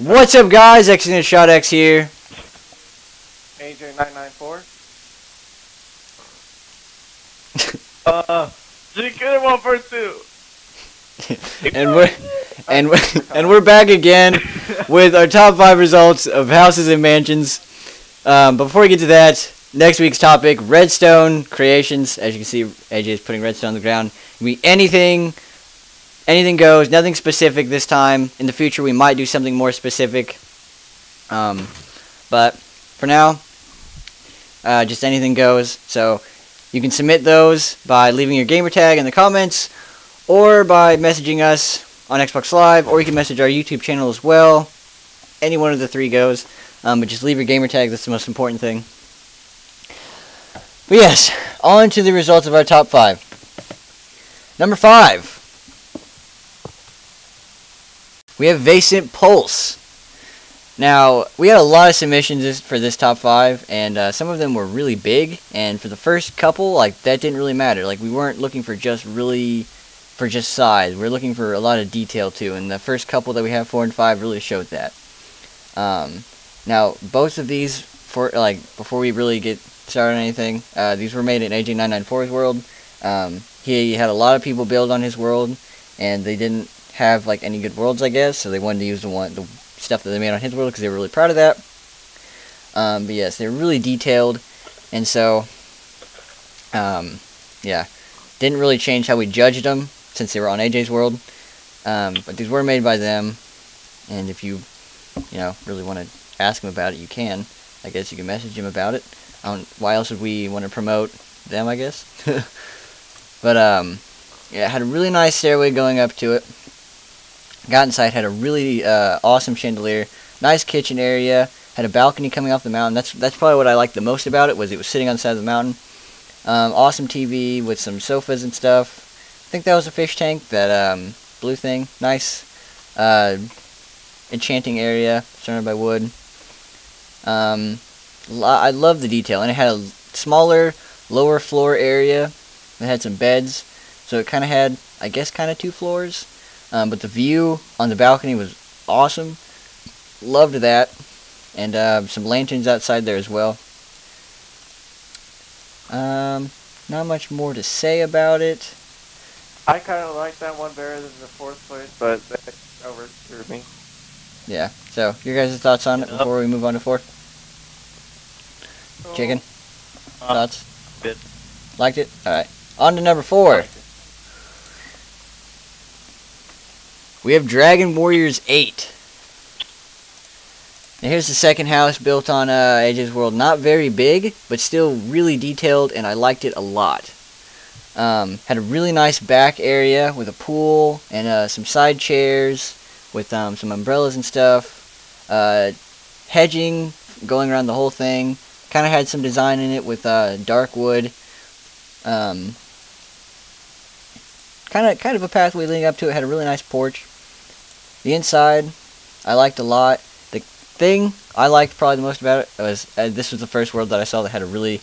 What's up, guys? Shot X here. AJ994. Just get him on first two. and we're back again with our top 5 results of houses and mansions. Before we get to that, next week's topic: redstone creations. As you can see, AJ is putting redstone on the ground. It can be anything goes. Nothing specific this time. In the future, we might do something more specific. But for now, just anything goes. So you can submit those by leaving your gamer tag in the comments, or by messaging us on Xbox Live, or you can message our YouTube channel as well. Any one of the 3 goes. But just leave your gamer tag. That's the most important thing. But yes, on to the results of our top 5. Number 5. We have Vase Impulse. Now, we had a lot of submissions for this top 5, and some of them were really big, and for the first couple, like, that didn't really matter. Like, we weren't looking for just size. We were looking for a lot of detail, too, and the first couple that we have, 4 and 5, really showed that. Now, both of these, before we really get started on anything, these were made in AJ994's world. He had a lot of people build on his world, and they didn't have any good worlds, I guess, so they wanted to use the stuff that they made on his world because they were really proud of that. But yes, they're really detailed, and so yeah, didn't really change how we judged them since they were on AJ's world. But these were made by them, and if you really want to ask him about it, you can. I guess you can message him about it. Why else would we want to promote them, I guess? But yeah, it had a really nice stairway going up to it. Got inside, had a really awesome chandelier, nice kitchen area, had a balcony coming off the mountain. That's probably what I liked the most about it, was sitting on the side of the mountain. Awesome TV with some sofas and stuff. I think that was a fish tank, that blue thing. Nice enchanting area surrounded by wood. I love the detail, and it had a smaller lower floor area that had some beds, so it kind of had, I guess, kind of 2 floors. But the view on the balcony was awesome. Loved that. And some lanterns outside there as well. Not much more to say about it. I kind of like that one better than the 4th place, but that's over through me. Yeah. So, your guys' thoughts on it before we move on to 4? Chicken? Thoughts? Bit. Liked it? Alright. On to number 4. We have Dragon Warriors 8. Now here's the second house built on AJ's world. Not very big, but still really detailed, and I liked it a lot. Had a really nice back area with a pool and some side chairs with some umbrellas and stuff. Hedging going around the whole thing. Kind of had some design in it with dark wood. Kind of a pathway leading up to it. Had a really nice porch. The inside, I liked a lot. The thing I liked probably the most about it was, this was the first world that I saw that had a really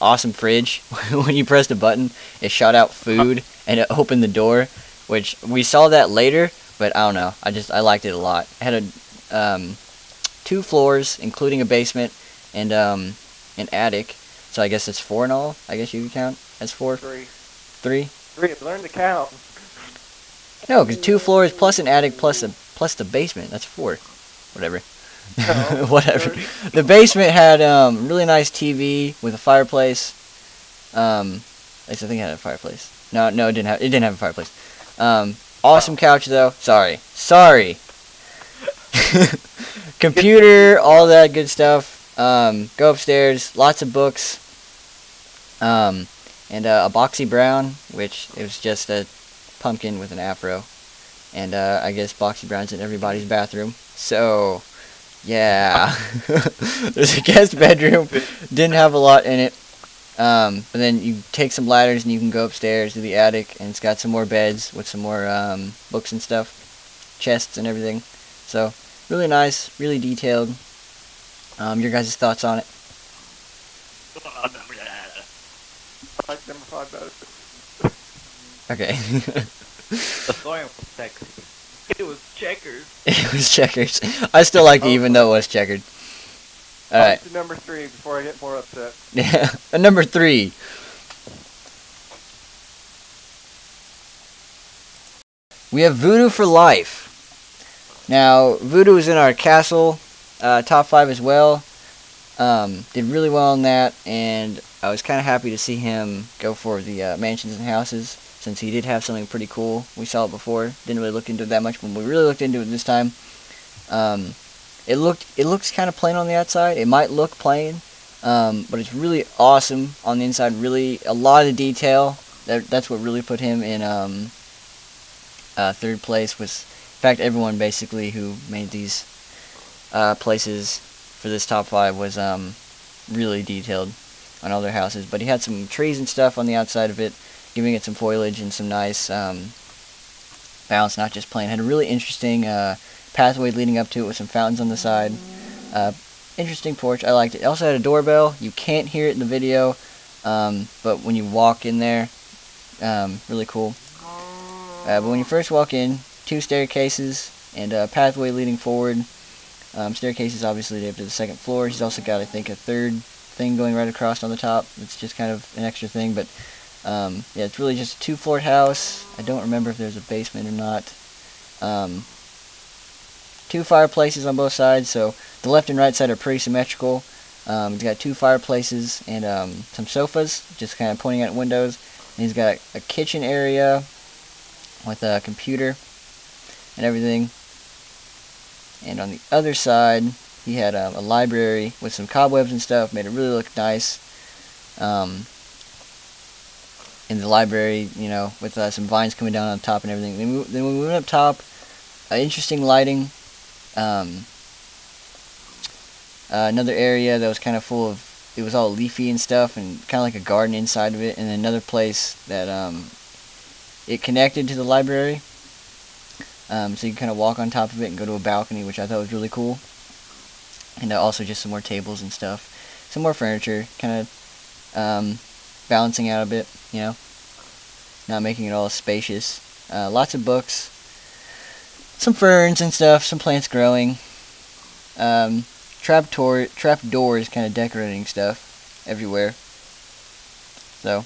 awesome fridge. When you pressed a button, it shot out food, and it opened the door, which we saw that later, but I don't know. I liked it a lot. It had 2 floors, including a basement, and an attic. So I guess it's 4 in all. I guess you could count as 4. 3. 3? 3. Learn to count. No, because 2 floors plus an attic plus the basement. That's 4. Whatever. No, Whatever. 30. The basement had really nice TV with a fireplace. At least I think it had a fireplace. No, it didn't have a fireplace. Awesome couch though. Sorry. Computer, all that good stuff. Go upstairs. Lots of books. And a boxy brown, which it was just a pumpkin with an afro, and I guess Boxy Brown's in everybody's bathroom, so yeah. There's a guest bedroom, didn't have a lot in it, but then you take some ladders and you can go upstairs to the attic, and it's got some more beds with some more books and stuff, chests and everything, so really nice, really detailed. Your guys' thoughts on it? I like number 5 better. Okay. The sewing was sexy. It was checkers. It was checkers. I still like it even though it was checkered. Alright. To number 3 before I get more upset. Yeah. Number 3. We have Voodoo for life. Now, Voodoo is in our castle, top 5 as well. Did really well on that, and I was kind of happy to see him go for the mansions and houses, since he did have something pretty cool. We saw it before. Didn't really look into it that much, but we really looked into it this time. It looks kind of plain on the outside. It might look plain, but it's really awesome on the inside. Really, a lot of detail. That's what really put him in 3rd place. Was, in fact, everyone basically who made these places for this top 5 was really detailed on all their houses. But he had some trees and stuff on the outside of it, giving it some foliage and some nice balance, not just plain. Had a really interesting pathway leading up to it with some fountains on the side. Interesting porch. I liked it. It also had a doorbell. You can't hear it in the video, but when you walk in there, really cool. But when you first walk in, 2 staircases and a pathway leading forward. Staircases obviously up to the 2nd floor. He's also got, I think, a 3rd thing going right across on the top. It's just kind of an extra thing, but yeah, it's really just a 2-floored house. I don't remember if there's a basement or not. 2 fireplaces on both sides, so the left and right side are pretty symmetrical. He's got 2 fireplaces and some sofas, just kind of pointing at windows. And he's got a kitchen area with a computer and everything. And on the other side, he had a library with some cobwebs and stuff, made it really look nice. In the library, you know, with some vines coming down on top and everything. Then when we went up top, interesting lighting. Another area that was kind of full of, it was all leafy and stuff, and kind of like a garden inside of it. And another place that it connected to the library. So you can kind of walk on top of it and go to a balcony, which I thought was really cool. And also just some more tables and stuff. Some more furniture, kind of balancing out a bit, you know. Not making it all spacious. Lots of books. Some ferns and stuff, some plants growing. Trap doors kind of decorating stuff everywhere. So,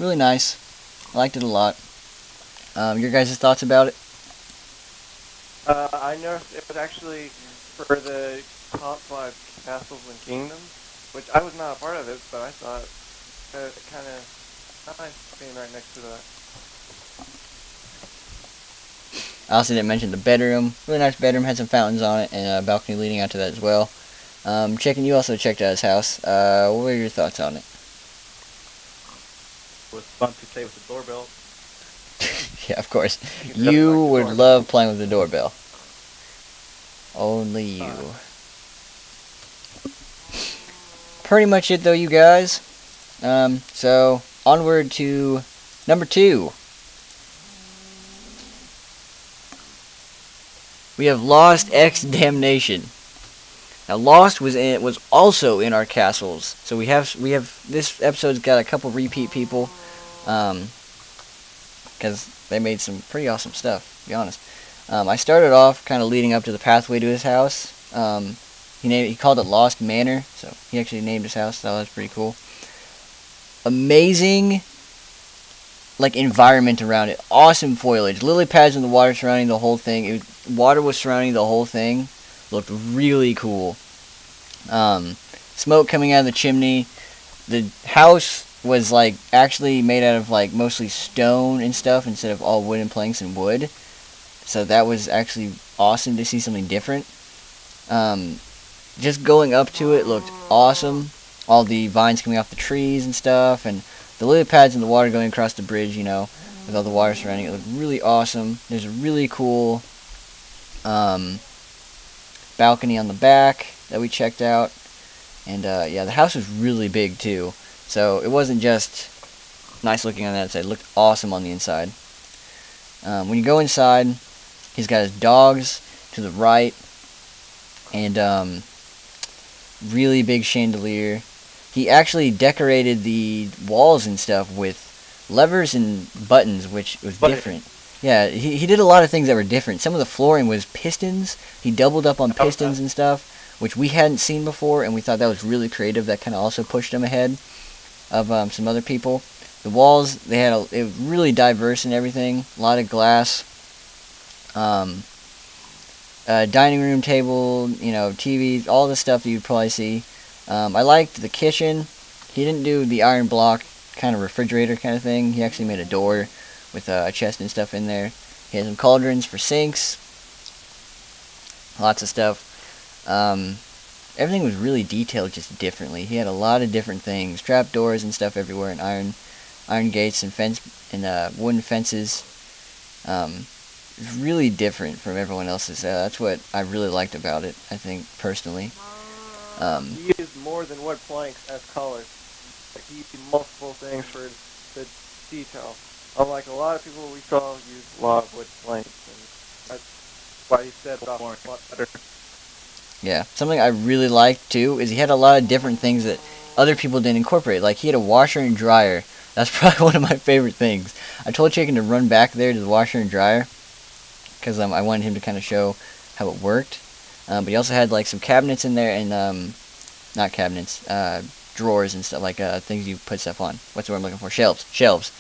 really nice. I liked it a lot. Your guys' thoughts about it? I noticed it was actually for the top 5 castles and kingdoms, which I was not a part of it, but I thought it kind of nice being right next to that. I also didn't mention the bedroom. Really nice bedroom, had some fountains on it, and a balcony leading out to that as well. You also checked out his house. What were your thoughts on it? It was fun to play with the doorbell. Yeah, of course. You would love playing with the doorbell. Only you. Pretty much it though, you guys. So, onward to number 2. We have Lost X Damnation. Now, Lost was also in our castles. So we have this episode's got a couple repeat people. Because they made some pretty awesome stuff, to be honest. I started off kind of leading up to the pathway to his house. He called it Lost Manor, so he actually named his house. That was pretty cool. Amazing, like, environment around it. Awesome foliage. Lily pads in the water surrounding the whole thing. Water was surrounding the whole thing. Looked really cool. Smoke coming out of the chimney. The house was like actually made out of like mostly stone and stuff instead of all wooden planks and wood. So that was actually awesome to see something different. Just going up to it looked awesome. All the vines coming off the trees and stuff, and the lily pads in the water going across the bridge, you know, with all the water surrounding it. Looked really awesome. There's a really cool balcony on the back that we checked out. And yeah, the house was really big too. So it wasn't just nice looking on the outside, it looked awesome on the inside. When you go inside, he's got his dogs to the right, and really big chandelier. He actually decorated the walls and stuff with levers and buttons, which was different. Yeah, he did a lot of things that were different. Some of the flooring was pistons. He doubled up on Oh, pistons and stuff, which we hadn't seen before, and we thought that was really creative. That kind of also pushed him ahead of some other people. The walls, it was really diverse and everything. A lot of glass. Dining room table, TVs, all the stuff that you'd probably see. I liked the kitchen. He didn't do the iron block kind of refrigerator kind of thing. He actually made a door with a chest and stuff in there. He had some cauldrons for sinks. Lots of stuff. Everything was really detailed just differently. He had a lot of different things. Trapdoors and stuff everywhere, and iron gates and wooden fences. It's really different from everyone else's. That's what I really liked about it, I think, personally. He used more than wood planks as colors. Like, he used multiple things for the detail. Unlike a lot of people we saw use a lot of wood planks, and that's why he said it off a lot better. Yeah, something I really liked, too, is he had a lot of different things that other people didn't incorporate. Like, he had a washer and dryer. That's probably one of my favorite things. I told Chicken to run back there to the washer and dryer, because I wanted him to kind of show how it worked. But he also had like some cabinets in there, and not cabinets, drawers and stuff, like things you put stuff on. What's the word I'm looking for? Shelves.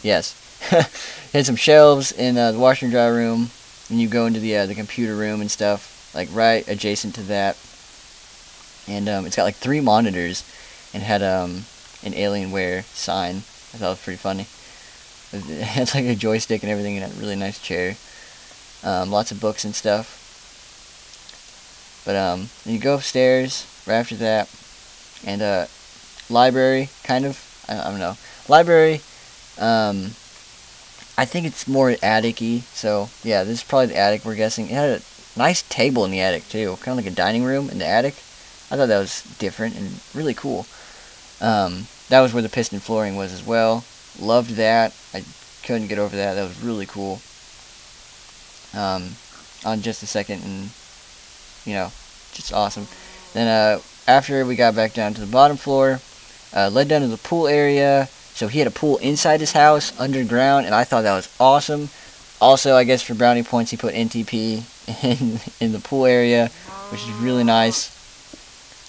Yes. He had some shelves in the washer and dryer room, and you go into the computer room and stuff, like right adjacent to that. And it's got like 3 monitors, and had an Alienware sign. I thought it was pretty funny. It had like a joystick and everything, and a really nice chair. Lots of books and stuff. But you go upstairs right after that, and library, kind of. I don't know. Library. I think it's more attic-y. So yeah, this is probably the attic. We're guessing. It had a nice table in the attic too, kind of like a dining room in the attic. I thought that was different and really cool. That was where the piston flooring was as well. Loved that. I couldn't get over that. That was really cool. On just a second, and just awesome. Then after we got back down to the bottom floor, led down to the pool area. So he had a pool inside his house underground, and I thought that was awesome. Also, I guess for brownie points, he put NTP in the pool area, which is really nice.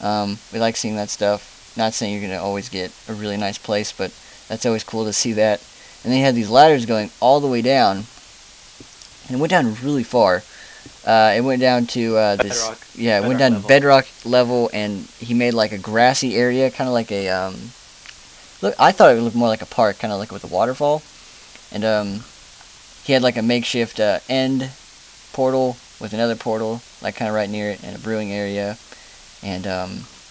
We like seeing that stuff. Not saying you're gonna always get a really nice place, but that's always cool to see that. And then he had these ladders going all the way down. And it went down really far. It went down to this. Bedrock. Yeah, it went down to bedrock level, and he made like a grassy area, kind of like a look. I thought it would look more like a park, kind of like with a waterfall. And he had like a makeshift end portal with another portal, like kind of right near it, and a brewing area, and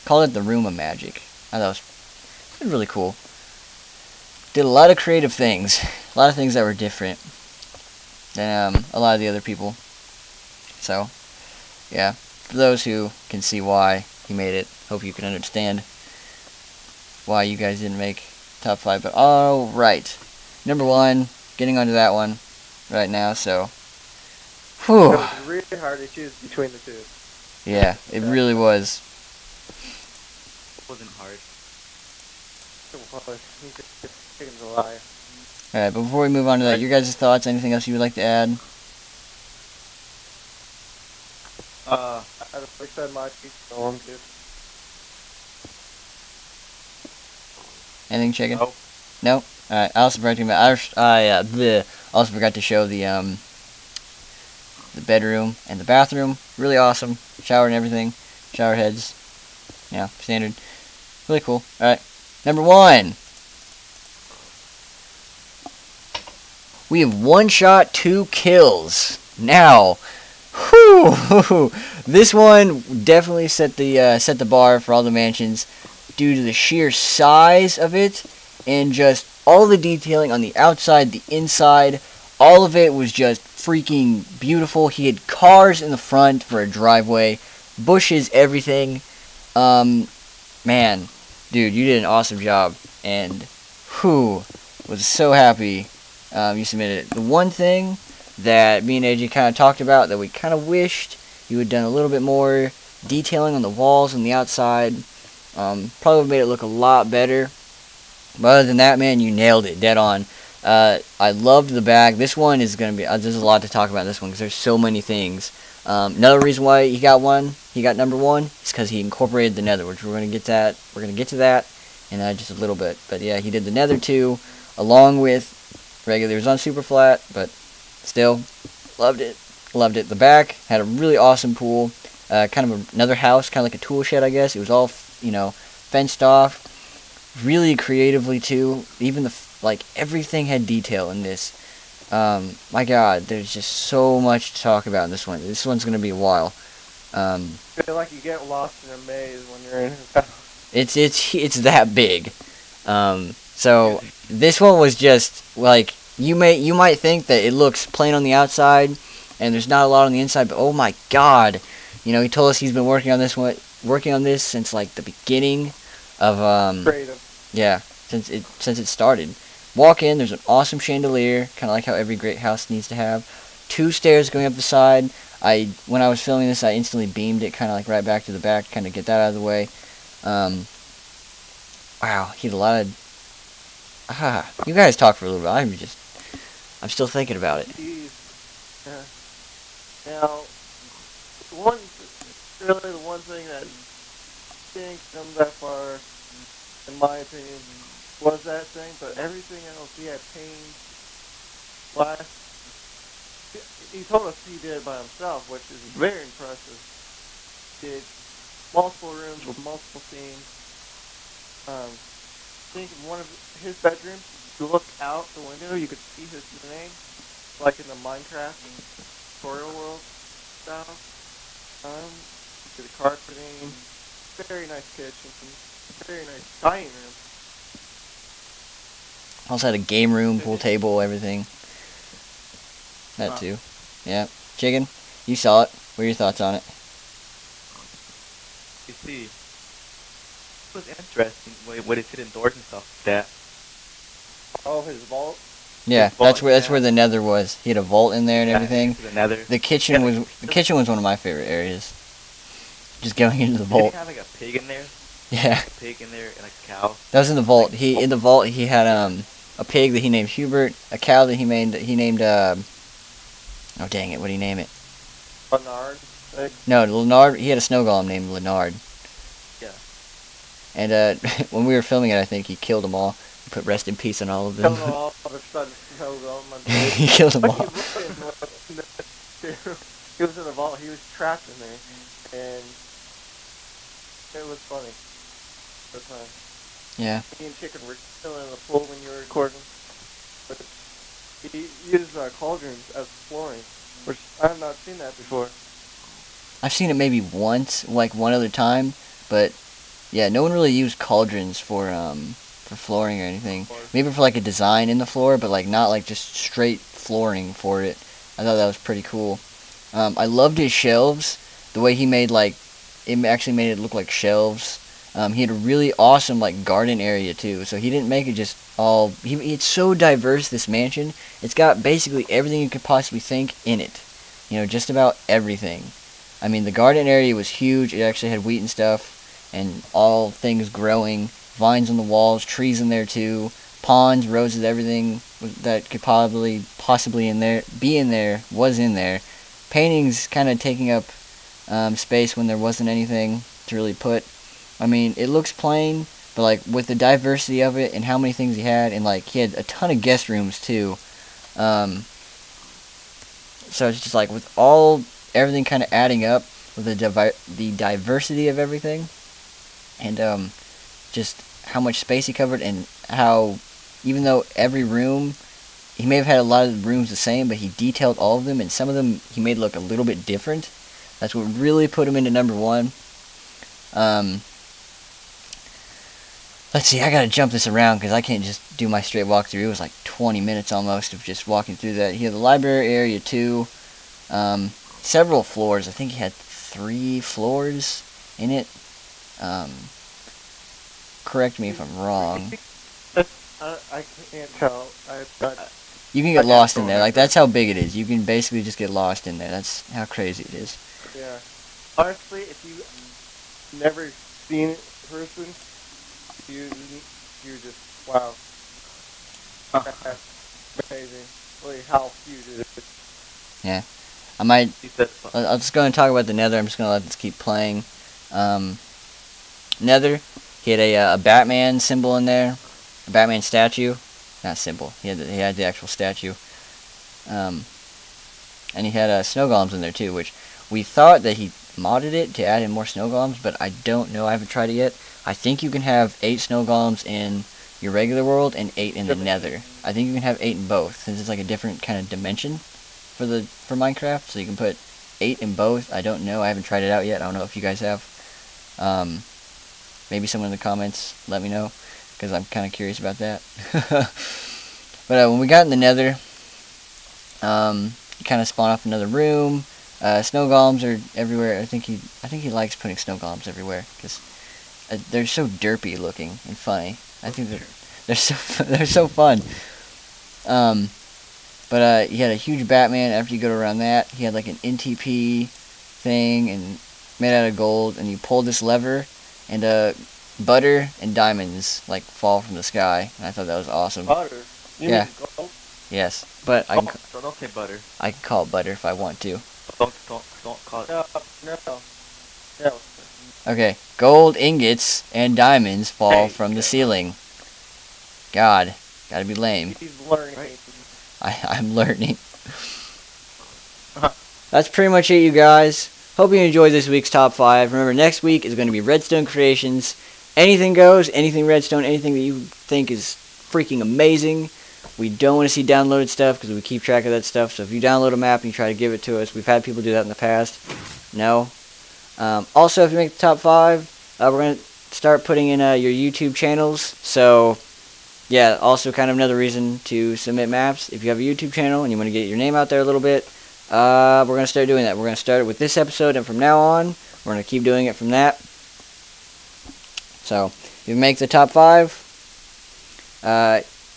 called it the Room of Magic. I thought it was really cool. Did a lot of creative things, a lot of things that were different than a lot of the other people. So, yeah, for those who can see why he made it, hope you can understand why you guys didn't make top 5. But alright, number 1, getting onto that one right now, so whew. It was really hard to choose between the two. Yeah, it really was. It wasn't hard. Chicken's a liar. Alright, but before we move on to that, your guys' thoughts, anything else you would like to add? I said my piece, so I'm good. Anything, Chicken? Nope. No? Alright, I also forgot to show the bedroom and the bathroom. Really awesome. Shower and everything. Shower heads. Yeah, standard. Really cool. Alright. Number 1. We have 1 shot, 2 kills. Now, whew, this one definitely set the bar for all the mansions due to the sheer size of it and just all the detailing on the outside, the inside. All of it was just freaking beautiful. He had cars in the front for a driveway, bushes, everything. Man, dude, you did an awesome job, and was so happy you submitted it. The one thing that me and AJ kind of talked about that we kind of wished you had done a little bit more detailing on the walls and the outside, probably made it look a lot better. But other than that, man, you nailed it dead on. I loved the back. This one is gonna be. There's a lot to talk about this one because there's so many things. Another reason why he got number one, is because he incorporated the Nether, which we're gonna get that. We're gonna get to that in just a little bit. But yeah, he did the Nether too, along with regular. It was on super flat, but still loved it. Loved it. The back had a really awesome pool. Kind of another house, kind of like a tool shed, I guess. It was all fenced off. Really creatively too. Even like everything had detail in this. My God, there's just so much to talk about in this one. This one's gonna be a while. I feel like you get lost in a maze when you're in his house. It's that big. So this one was just like you might think that it looks plain on the outside and there's not a lot on the inside, but oh my God, he told us he's been working on this since like the beginning of Creative. yeah, since it started. Walk in, there's an awesome chandelier, kind of like how every great house needs to have. 2 stairs going up the side. When I was filming this, I instantly beamed it kind of like right back to the back, kind of get that out of the way. Wow, he had a lot of... you guys talk for a little bit. I'm still thinking about it. Jeez. Now, really the one thing that didn't come that far, in my opinion, was that thing, but everything else, he had paint, glass. He told us he did it by himself, which is very impressive. He did multiple rooms with multiple scenes. I think in one of his bedrooms, you look out the window, you could see his name, like in the Minecraft tutorial world style. The carpeting, very nice kitchen, very nice dining room. Also had a game room, pool table, everything. That too. Yeah. Chicken, you saw it. What are your thoughts on it? You see, it was interesting what it hidden doors and stuff like that. Oh, his vault? Yeah, His vault, that's where the Nether was. He had a vault in there and everything. The Nether. The kitchen was one of my favorite areas. Just going into the Did vault. he have like a pig in there? Yeah. A pig in there and like a cow. That was in the vault. In the vault he had a pig that he named Hubert, a cow that he named oh dang it, what did he name it? Bernard? No, Leonard. He had a snow golem named Leonard. Yeah. And when we were filming it, I think he killed them all. He put rest in peace on all of them. Killed them all of a sudden, snow golem. He killed them all. He was in the vault, he was trapped in there, and it was funny. At the time. Yeah. Me and Chicken were still in the pool when you were recording. But he used cauldrons as flooring, which I have not seen that before. I've seen it maybe once, like one other time, but yeah, no one really used cauldrons for flooring or anything. Maybe for like a design in the floor, but like not like just straight flooring for it. I thought that was pretty cool. I loved his shelves. The way he made it actually made it look like shelves. He had a really awesome like garden area too. So he didn't make it just all. It's so diverse, this mansion. It's got basically everything you could possibly think in it. Just about everything. I mean, the garden area was huge. It actually had wheat and stuff, and all things growing. Vines on the walls, trees in there too, ponds, roses, everything that could possibly be in there was in there. Paintings kind of taking up space when there wasn't anything to really put. I mean, it looks plain, but like with the diversity of it and how many things he had, and like he had a ton of guest rooms too. So it's just like with everything kind of adding up with the diversity of everything, and just how much space he covered, and how even though every room, he may have had a lot of rooms the same, but he detailed all of them, and some of them he made look a little bit different. That's what really put him into number one. Let's see, I gotta jump this around because I can't just do my straight walkthrough. It was like 20 minutes almost of just walking through that. He had the library area too. Several floors. I think he had 3 floors in it. Correct me if I'm wrong. I can't tell. You can get lost in there. Like, that's how big it is. You can basically just get lost in there. That's how crazy it is. Yeah. Honestly, if you never seen it in person, you're just, wow. amazing. Really, how huge it is. Yeah. I might. He said, I'll just go and talk about the Nether. I'm just gonna let this keep playing. Nether. He had a Batman symbol in there, a Batman statue. Not symbol. He had the actual statue. And he had snow golems in there too, which we thought that he modded it to add in more snow golems, but I don't know. I haven't tried it yet. I think you can have 8 snow golems in your regular world and 8 in the Nether. I think you can have 8 in both, since it's like a different kind of dimension for Minecraft. So you can put 8 in both. I don't know. I haven't tried it out yet. I don't know if you guys have. Maybe someone in the comments let me know, because I'm kind of curious about that. But when we got in the Nether, you kind of spawn off another room. Snow golems are everywhere. I think he likes putting snow golems everywhere because they're so derpy looking and funny. I think they're so fun. But he had a huge Batman. After you go around that, he had like an NTP thing and made out of gold, and you pull this lever, and butter and diamonds like fall from the sky. And I thought that was awesome. Butter? You Yeah. mean gold? Yes, but I can, so don't say butter. I can call it butter if I want to. Don't call it. No. Okay, gold ingots and diamonds fall Hey, from the okay. ceiling. God, gotta be lame. He's learning. Right. I'm learning. That's pretty much it, you guys. Hope you enjoyed this week's top 5. Remember, next week is going to be redstone creations. Anything goes, anything redstone, anything that you think is freaking amazing. We don't want to see downloaded stuff because we keep track of that stuff. So if you download a map and you try to give it to us, we've had people do that in the past. No. Also, if you make the top 5, we're going to start putting in your YouTube channels. So, yeah, also kind of another reason to submit maps. If you have a YouTube channel and you want to get your name out there a little bit, we're going to start doing that. We're going to start it with this episode, and from now on, we're going to keep doing it from that. So, if you make the top 5,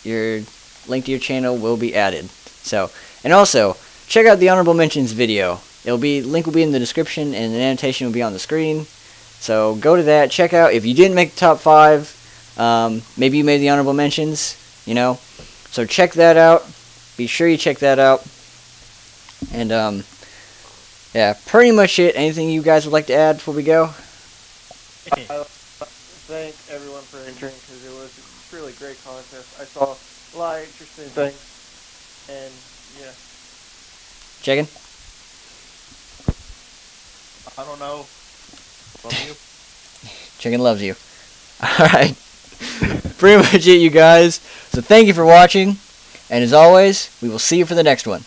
your link to your channel will be added. So, and also, check out the honorable mentions video. Link will be in the description, and an annotation will be on the screen. So, go to that, check out. If you didn't make the top 5, maybe you made the honorable mentions, you know. So, check that out. Be sure you check that out. And, yeah, pretty much it. Anything you guys would like to add before we go? I thank everyone for entering because it was a really great contest. I saw a lot of interesting things, and yeah. Chicken? I don't know. Love you. Chicken loves you. Alright. Pretty much it, you guys. So thank you for watching. And as always, we will see you for the next one.